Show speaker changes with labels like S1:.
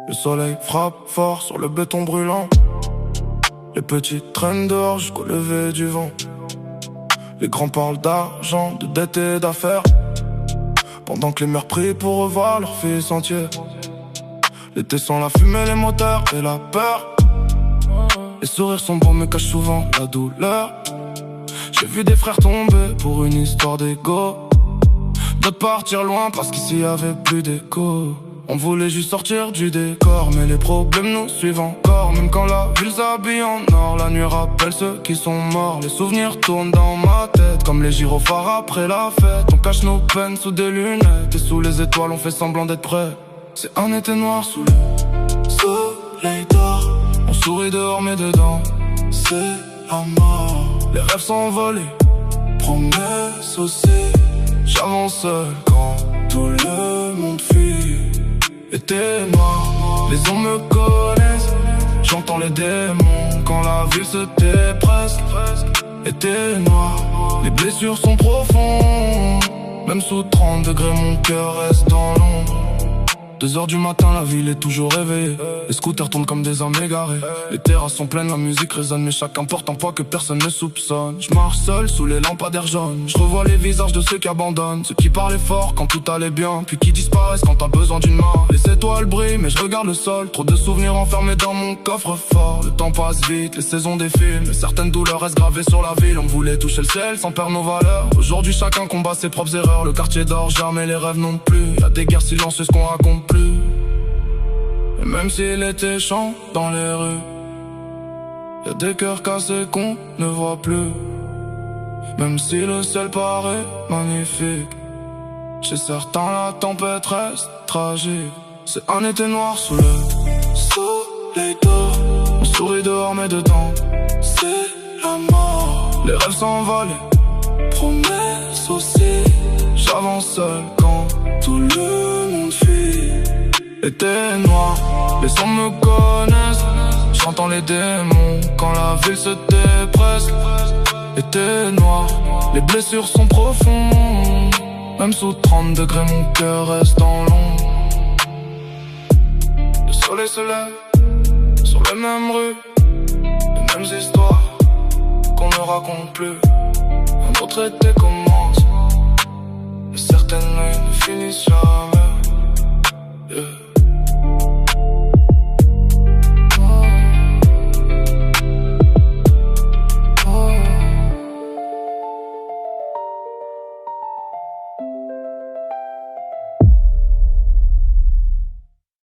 S1: Le soleil frappe fort sur le béton brûlant. Les petits traînent dehors jusqu'au lever du vent. Les grands parlent d'argent, de dettes et d'affaires, pendant que les mères prient pour revoir leurs fils entiers. L'été sans la fumée, les moteurs et la peur. Les sourires sont beaux mais cachent souvent la douleur. J'ai vu des frères tomber pour une histoire d'égo, d'autres partir loin parce qu'ici y avait plus d'écho. On voulait juste sortir du décor, mais les problèmes nous suivent encore. Même quand la ville s'habille en or, la nuit rappelle ceux qui sont morts. Les souvenirs tournent dans ma tête comme les gyrophares après la fête. On cache nos peines sous des lunettes et sous les étoiles on fait semblant d'être prêt. C'est un été noir sous le soleil d'or. On sourit dehors mais dedans c'est la mort. Les rêves sont volés, promesses aussi. J'avance seul quand tout le monde fuit. Été noir, les ondes me connaissent. J'entends les démons quand la ville se tait presque. Été noir, les blessures sont profondes. Même sous 30 degrés mon cœur reste dans l'ombre. 2h du matin, la ville est toujours réveillée. Les scooters tournent comme des âmes égarées. Les terrasses sont pleines, la musique résonne, mais chacun porte un poids que personne ne soupçonne. Je marche seul sous les lampadaires jaunes. Je revois les visages de ceux qui abandonnent, ceux qui parlaient fort quand tout allait bien, puis qui disparaissent quand t'as besoin d'une main. Les étoiles brillent, mais je regarde le sol. Trop de souvenirs enfermés dans mon coffre-fort. Le temps passe vite, les saisons défilent, mais certaines douleurs restent gravées sur la ville. On voulait toucher le ciel sans perdre nos valeurs. Aujourd'hui chacun combat ses propres erreurs. Le quartier dort jamais, les rêves non plus. Y'a des guerres silencieuses qu'on raconte plus. Et même s'il était chant dans les rues, y'a des cœurs cassés qu'on ne voit plus. Même si le ciel paraît magnifique, chez certains la tempête reste tragique. C'est un été noir sous le soleil d'or. On sourit dehors mais dedans c'est la mort. Les rêves s'envolent, promesses aussi. J'avance seul quand tout le monde fuit. Été noir, les sons me connaissent. J'entends les démons quand la ville se tait presque. Été noir, les blessures sont profondes. Même sous 30 degrés mon cœur reste dans l'ombre. Le soleil se lève sur les mêmes rues, les mêmes histoires qu'on ne raconte plus. Un autre été commence, et certaines nuits ne finissent jamais. Yeah.